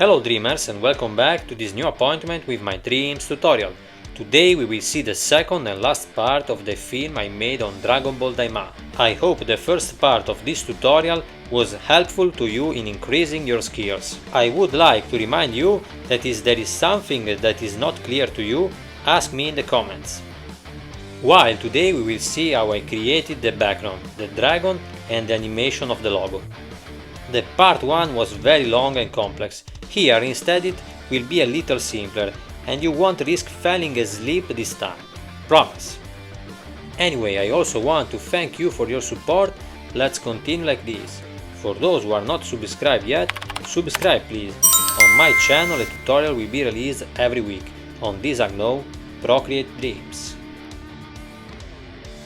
Hello dreamers and welcome back to this new appointment with my dreams tutorial. Today we will see the second and last part of the film I made on DragonBall Daima. I hope the first part of this tutorial was helpful to you in increasing your skills. I would like to remind you that if there is something that is not clear to you, ask me in the comments. While today we will see how I created the background, the dragon and the animation of the logo. The part 1 was very long and complex. Here instead it will be a little simpler and you won't risk falling asleep this time. Promise! Anyway, I also want to thank you for your support. Let's continue like this. For those who are not subscribed yet, subscribe please. On my channel a tutorial will be released every week on this I know, Procreate Dreams.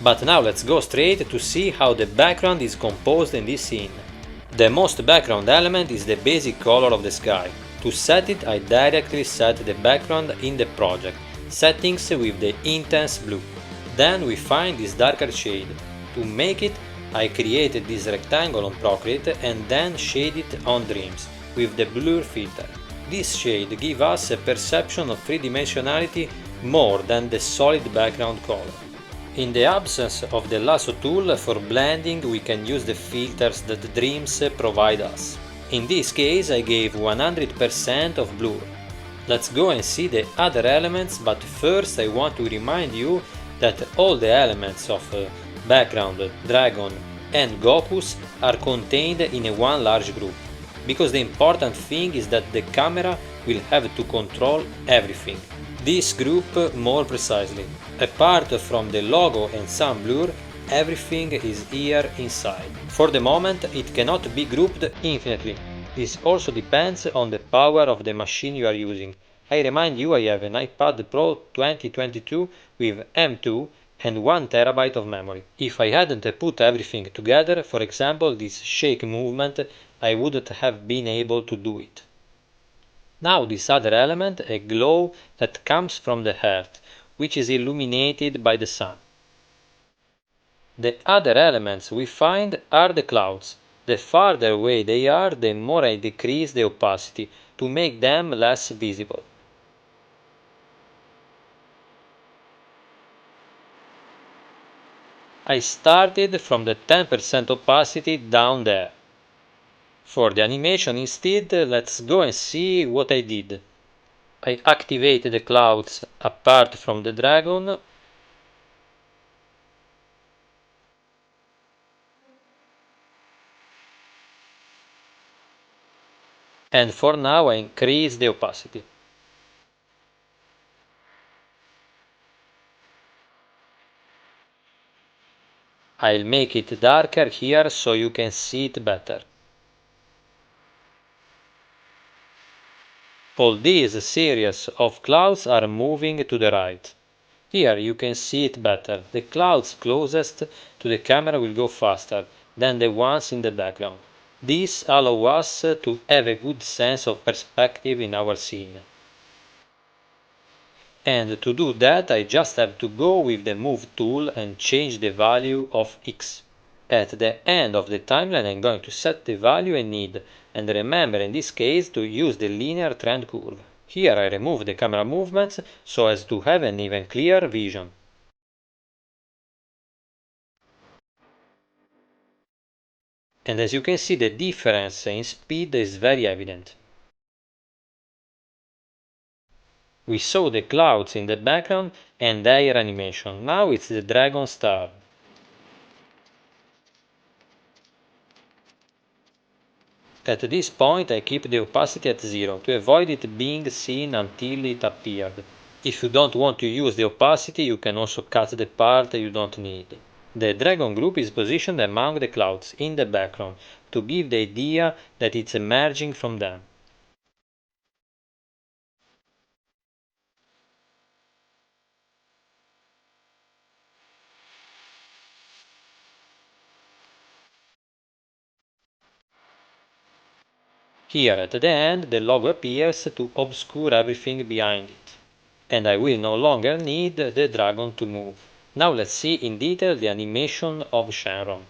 But now let's go straight to see how the background is composed in this scene. The most background element is the basic color of the sky. To set it, I directly set the background in the project, settings with the intense blue. Then we find this darker shade. To make it, I created this rectangle on Procreate and then shade it on Dreams with the blur filter. This shade gives us a perception of three-dimensionality more than the solid background color. In the absence of the lasso tool for blending, we can use the filters that Dreams provide us. In this case I gave 100% of blur. Let's go and see the other elements, but first I want to remind you that all the elements of background, dragon and Gokus are contained in a one large group, because the important thing is that the camera will have to control everything. This group more precisely. Apart from the logo and some blur, everything is here inside. For the moment it cannot be grouped infinitely. This also depends on the power of the machine you are using. I remind you I have an iPad Pro 2022 with M2 and 1 TB of memory. If I hadn't put everything together, for example this shake movement, I wouldn't have been able to do it. Now this other element, a glow that comes from the earth, which is illuminated by the sun. The other elements we find are the clouds. The farther away they are, the more I decrease the opacity to make them less visible. I started from the 10% opacity down there. For the animation instead, let's go and see what I did. I activated the clouds apart from the dragon. And for now I increase the opacity. I'll make it darker here so you can see it better. All these series of clouds are moving to the right. Here you can see it better. The clouds closest to the camera will go faster than the ones in the background. This allows us to have a good sense of perspective in our scene. And to do that I just have to go with the Move tool and change the value of X. At the end of the timeline I'm going to set the value I need, and remember in this case to use the linear trend curve. Here I remove the camera movements so as to have an even clear vision. And as you can see the difference in speed is very evident. We saw the clouds in the background and their animation. Now it's the dragon star. At this point I keep the opacity at 0 to avoid it being seen until it appeared. If you don't want to use the opacity you can also cut the part you don't need. The dragon group is positioned among the clouds in the background to give the idea that it's emerging from them. Here at the end the logo appears to obscure everything behind it. And I will no longer need the dragon to move. Now let's see in detail the animation of Shenron.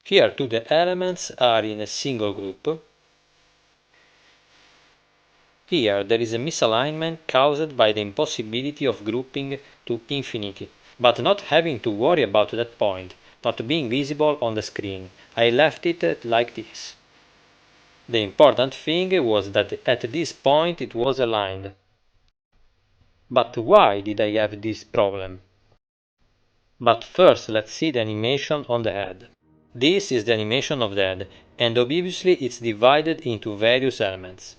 Here two the elements are in a single group. Here there is a misalignment caused by the impossibility of grouping to infinity, but not having to worry about that point, not being visible on the screen. I left it like this. The important thing was that at this point it was aligned. But why did I have this problem? But first let's see the animation on the head. This is the animation of the head, and obviously it's divided into various elements.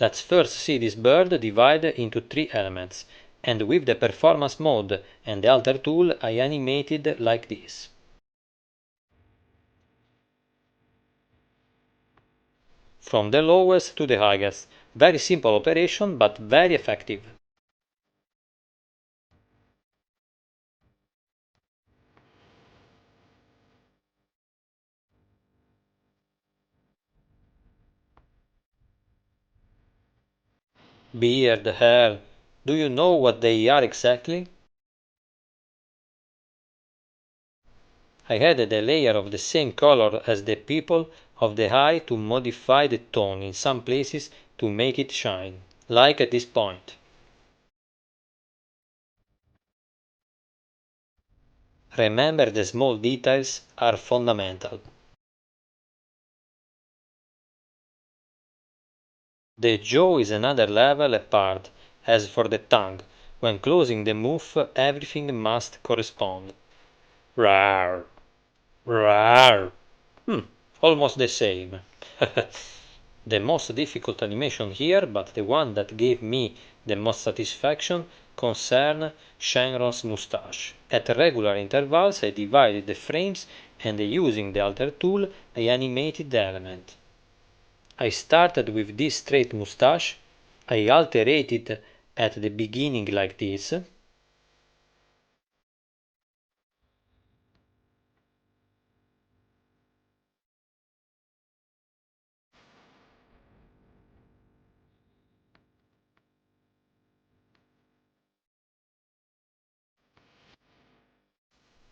Let's first see this bird divided into 3 elements, and with the performance mode and the alter tool I animated like this. From the lowest to the highest. Very simple operation but very effective. Beard, hair, do you know what they are exactly? I added a layer of the same color as the pupil of the eye to modify the tone in some places to make it shine, like at this point. Remember the small details are fundamental. The jaw is another level apart. As for the tongue, when closing the mouth everything must correspond. Rawr, rawr. Almost the same. The most difficult animation here, but the one that gave me the most satisfaction, concerned Shenron's mustache. At regular intervals I divided the frames and using the alter tool I animated the element. I started with this straight mustache, I altered it at the beginning like this.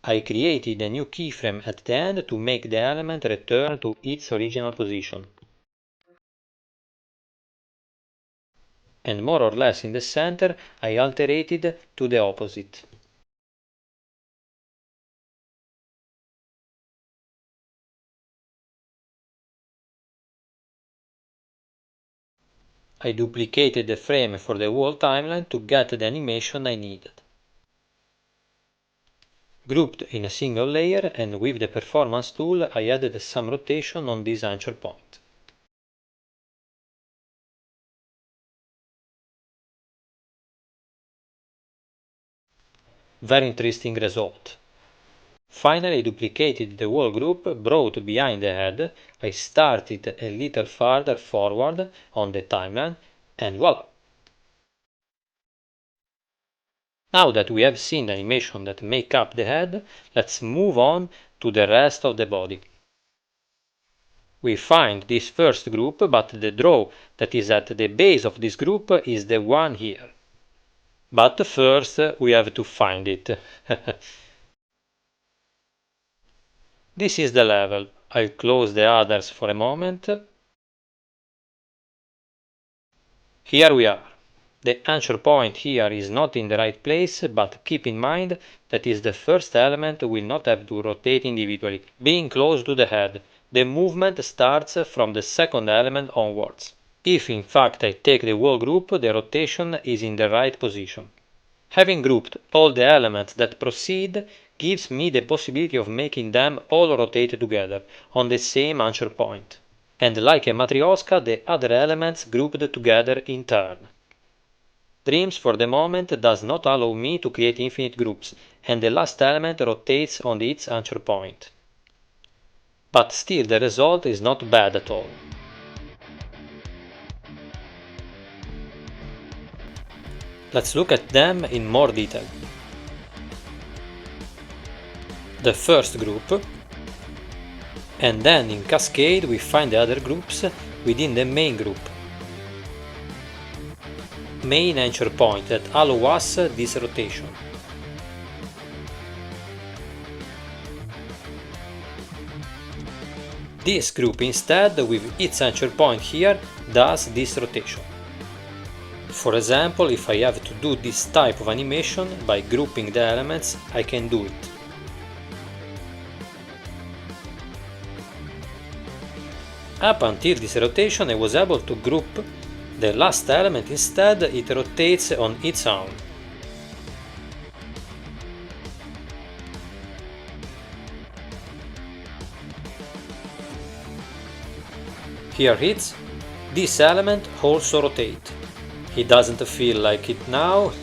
I created a new keyframe at the end to make the element return to its original position. And more or less in the center I altered it to the opposite. I duplicated the frame for the whole timeline to get the animation I needed. Grouped in a single layer and with the performance tool I added some rotation on this anchor point. Very interesting result. Finally I duplicated the whole group, brought behind the head, I started a little farther forward on the timeline, and voila! Now that we have seen the animation that make up the head, let's move on to the rest of the body. We find this first group, but the draw that is at the base of this group is the one here. But first we have to find it. This is the level. I'll close the others for a moment. Here we are. The anchor point here is not in the right place, but keep in mind that is the first element will not have to rotate individually, being close to the head. The movement starts from the second element onwards. If in fact I take the whole group, the rotation is in the right position. Having grouped all the elements that proceed gives me the possibility of making them all rotate together on the same anchor point. And like a matryoshka, the other elements grouped together in turn. Dreams for the moment does not allow me to create infinite groups, and the last element rotates on its anchor point. But still the result is not bad at all. Let's look at them in more detail. The first group, and then in cascade we find the other groups within the main group. Main anchor point that allow us this rotation. This group instead, with its anchor point here, does this rotation. For example, if I have to do this type of animation by grouping the elements, I can do it. Up until this rotation I was able to group the last element, instead it rotates on its own. Here hits, this element also rotates. It doesn't feel like it now.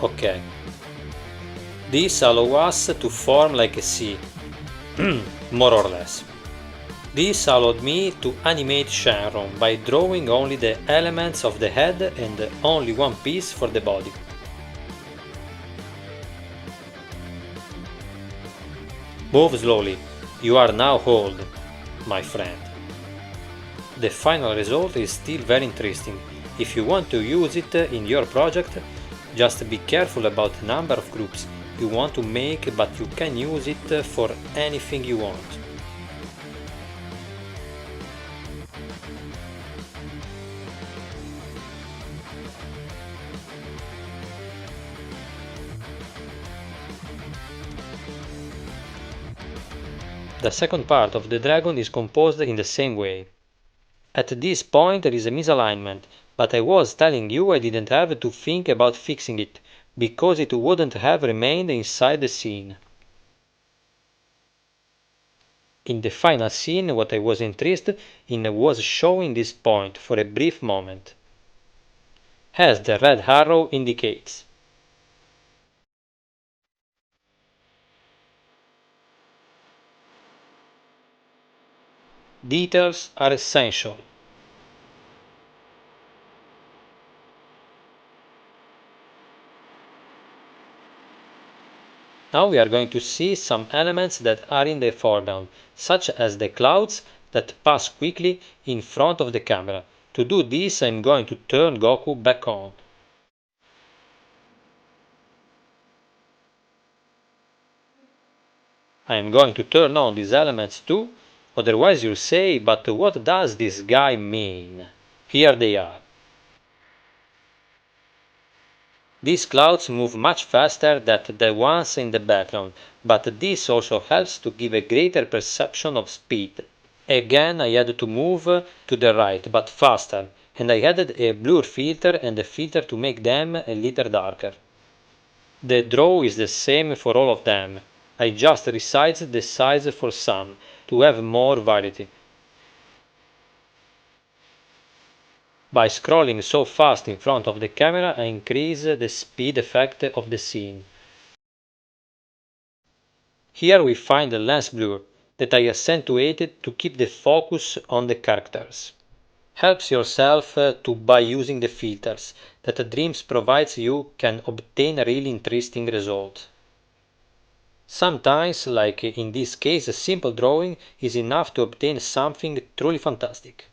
Okay. This allows us to form like a C, more or less. This allowed me to animate Shenron by drawing only the elements of the head and only one piece for the body. Move slowly, you are now old, my friend. The final result is still very interesting. If you want to use it in your project, just be careful about the number of groups you want to make, but you can use it for anything you want. The second part of the dragon is composed in the same way. At this point there is a misalignment, but I was telling you I didn't have to think about fixing it, because it wouldn't have remained inside the scene. In the final scene what I was interested in was showing this point for a brief moment, as the red arrow indicates. Details are essential. Now we are going to see some elements that are in the foreground, such as the clouds that pass quickly in front of the camera. To do this I'm going to turn Goku back on. I am going to turn on these elements too, otherwise you'll say, but what does this guy mean? Here they are. These clouds move much faster than the ones in the background, but this also helps to give a greater perception of speed. Again I had to move to the right, but faster, and I added a blur filter and a filter to make them a little darker. The draw is the same for all of them. I just resized the size for some, to have more variety. By scrolling so fast in front of the camera I increase the speed effect of the scene. Here we find the lens blur that I accentuated to keep the focus on the characters. Helps yourself to by using the filters that Dreams provides you can obtain a really interesting result. Sometimes, like in this case, a simple drawing is enough to obtain something truly fantastic.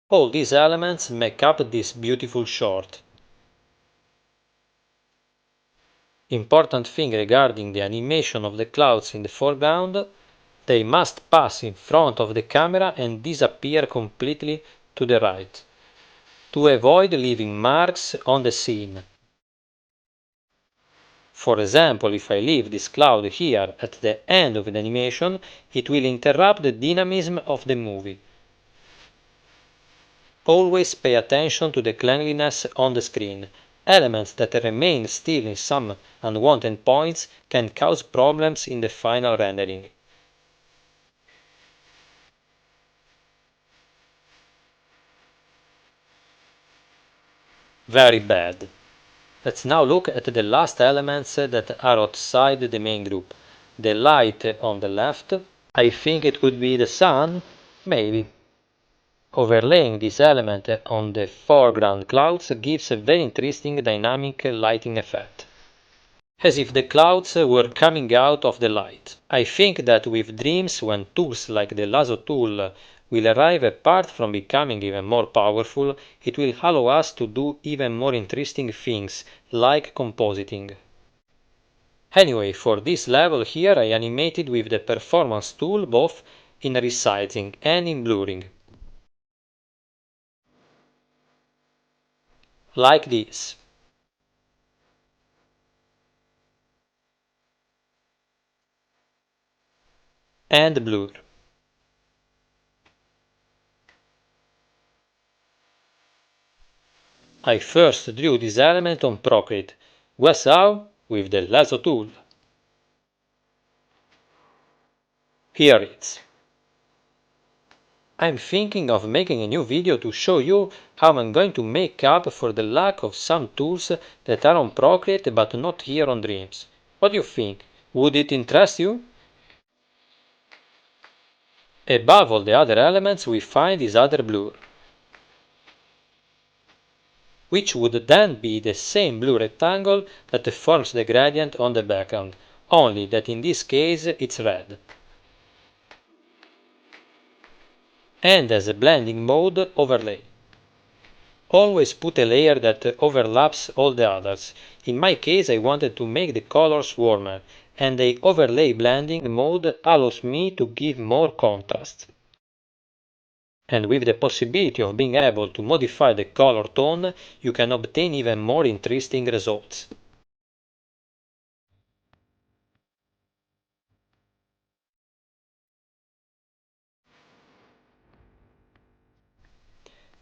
All these elements make up this beautiful short. Important thing regarding the animation of the clouds in the foreground, they must pass in front of the camera and disappear completely to the right, to avoid leaving marks on the scene. For example, if I leave this cloud here at the end of the animation, it will interrupt the dynamism of the movie. Always pay attention to the cleanliness on the screen. Elements that remain still in some unwanted points can cause problems in the final rendering. Very bad. Let's now look at the last elements that are outside the main group. The light on the left, I think it could be the sun, maybe. Overlaying this element on the foreground clouds gives a very interesting dynamic lighting effect. as if the clouds were coming out of the light. I think that with Dreams, when tools like the lasso tool will arrive, apart from becoming even more powerful, it will allow us to do even more interesting things, like compositing. Anyway, for this level here I animated with the performance tool both in resizing and in blurring. Like this. And blur. I first drew this element on Procreate. Guess how? With the lasso tool. Here it's. I'm thinking of making a new video to show you how I'm going to make up for the lack of some tools that are on Procreate but not here on Dreams. What do you think? Would it interest you? Above all the other elements we find this other blur, which would then be the same blue rectangle that forms the gradient on the background, only that in this case it's red. And as a blending mode overlay. Always put a layer that overlaps all the others. In my case I wanted to make the colors warmer, and the overlay blending mode allows me to give more contrast. And with the possibility of being able to modify the color tone, you can obtain even more interesting results.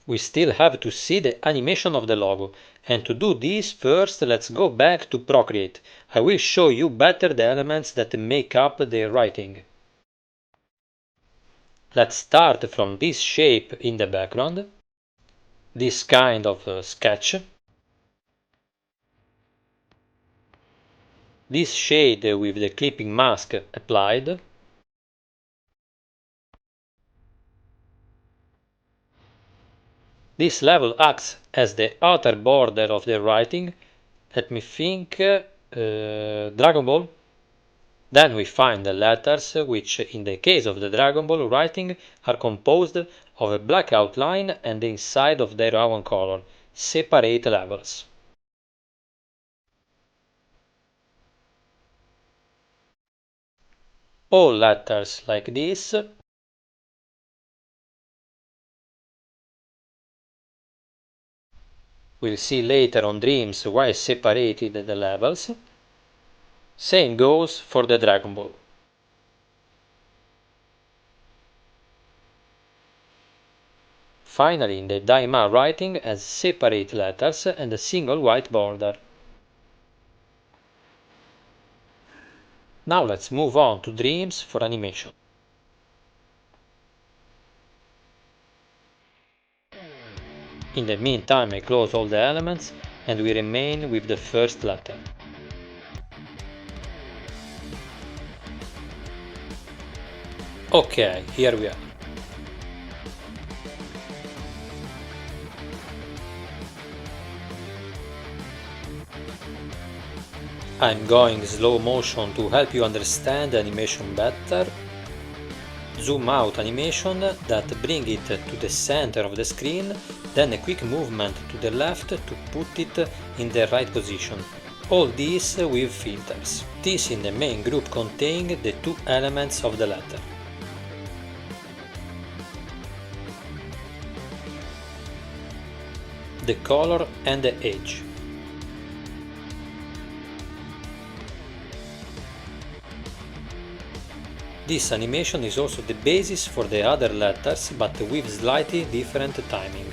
We still have to see the animation of the logo, and to do this first let's go back to Procreate. I will show you better the elements that make up the writing. Let's start from this shape in the background, this kind of sketch, this shade with the clipping mask applied, this level acts as the outer border of the writing. Let me think, DragonBall. Then we find the letters, which in the case of the DragonBall writing are composed of a black outline and the inside of their own color, separate levels. All letters like this we'll see later on Dreams why I separated the levels. Same goes for the DragonBall. Finally, the Daima writing has separate letters and a single white border. Now let's move on to Dreams for animation. In the meantime I close all the elements and we remain with the first letter. Okay, here we are. I'm going slow motion to help you understand the animation better. Zoom out animation that bring it to the center of the screen, then a quick movement to the left to put it in the right position. All this with filters. This in the main group contain the two elements of the letter. The color and the edge. This animation is also the basis for the other letters, but with slightly different timing.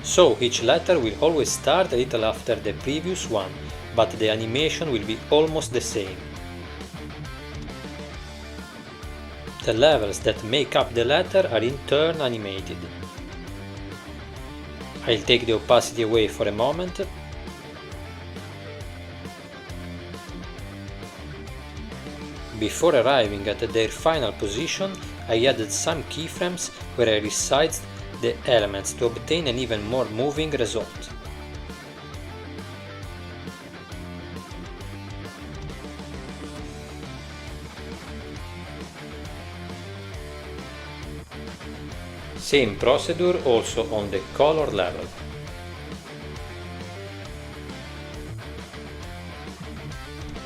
So each letter will always start a little after the previous one, but the animation will be almost the same. The levels that make up the letter are in turn animated. I'll take the opacity away for a moment. Before arriving at their final position, I added some keyframes where I resized the elements to obtain an even more moving result. Same procedure also on the color level.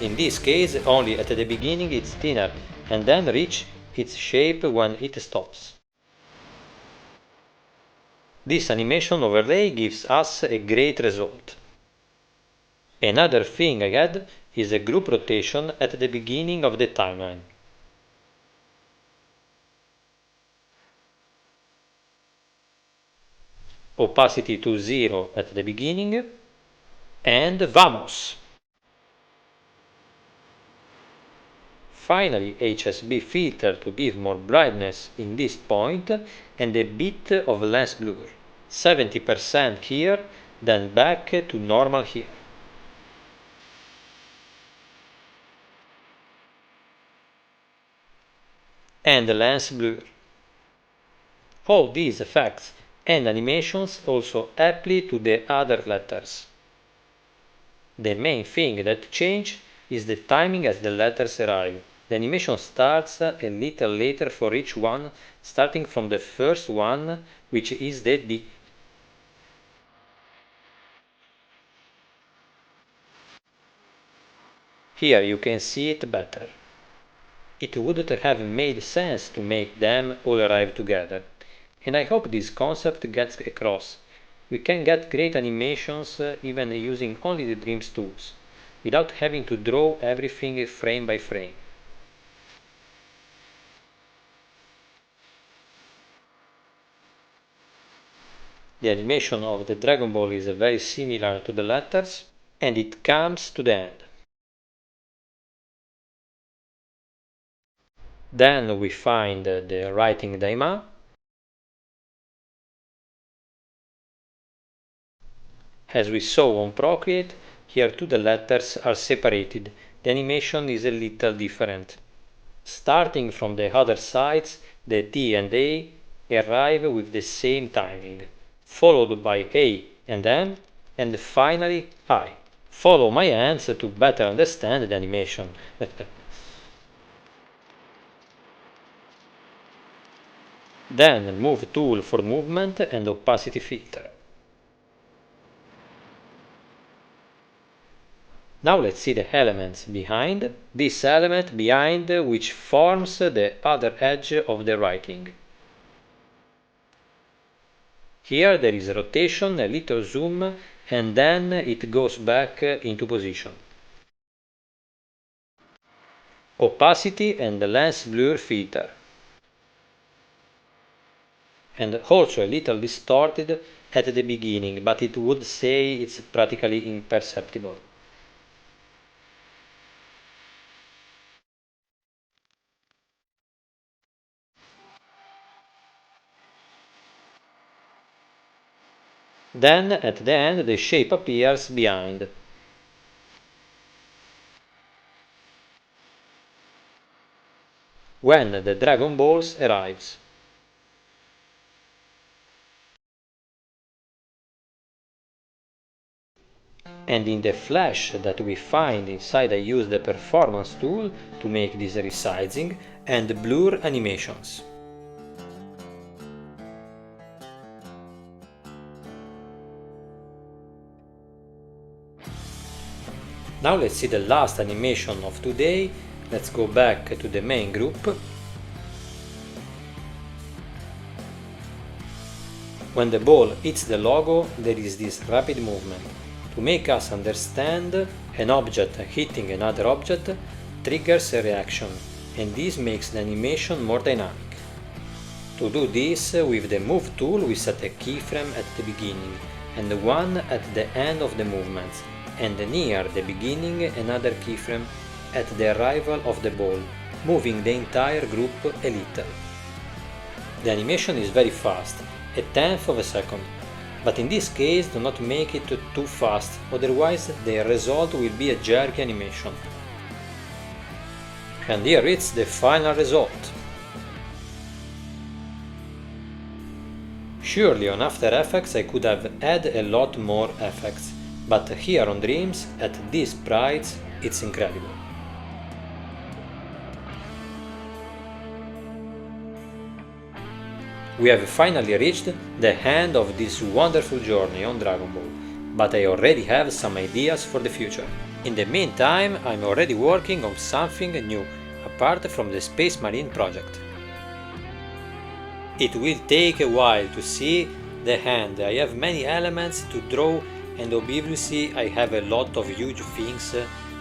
In this case, only at the beginning it's thinner and then reach its shape when it stops. This animation overlay gives us a great result. Another thing I add is a group rotation at the beginning of the timeline. Opacity to 0 at the beginning, and vamos! Finally, HSB filter to give more brightness in this point and a bit of less blur. 70% here, then back to normal here. And lens blur. All these effects and animations also apply to the other letters. The main thing that changes is the timing as the letters arrive. The animation starts a little later for each one, starting from the first one, which is the D. Here you can see it better. It wouldn't have made sense to make them all arrive together, and I hope this concept gets across. We can get great animations even using only the Dreams tools, without having to draw everything frame by frame. The animation of the Dragon Ball is very similar to the letters, and it comes to the end. Then we find the writing daima. As we saw on Procreate, here too the letters are separated. The animation is a little different. Starting from the other sides, the D and A arrive with the same timing, followed by A and M, and finally I. Follow my hands to better understand the animation. Then Move tool for movement and opacity filter. Now let's see the elements behind. This element behind which forms the other edge of the writing. Here there is a rotation, a little zoom, and then it goes back into position. Opacity and the lens blur filter. And also a little distorted at the beginning, but it would say it's practically imperceptible. Then at the end the shape appears behind. When the Dragon Balls arrives. And in the flash that we find inside I use the performance tool to make this resizing and blur animations. Now let's see the last animation of today. Let's go back to the main group. When the ball hits the logo, there is this rapid movement. To make us understand, an object hitting another object triggers a reaction, and this makes the animation more dynamic. To do this, with the Move tool we set a keyframe at the beginning and one at the end of the movements, and near the beginning another keyframe at the arrival of the ball, moving the entire group a little. The animation is very fast, a tenth of a second, but in this case do not make it too fast, otherwise the result will be a jerky animation. And here it's the final result. Surely on After Effects I could have had a lot more effects, but here on Dreams, at these price, it's incredible. We have finally reached the end of this wonderful journey on Dragon Ball, but I already have some ideas for the future. In the meantime, I'm already working on something new, apart from the Space Marine project. It will take a while to see the end. I have many elements to draw and obviously I have a lot of huge things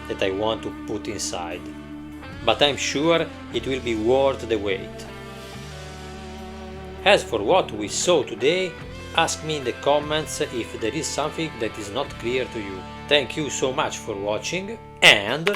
that I want to put inside. But I'm sure it will be worth the wait. As for what we saw today, ask me in the comments if there is something that is not clear to you. Thank you so much for watching and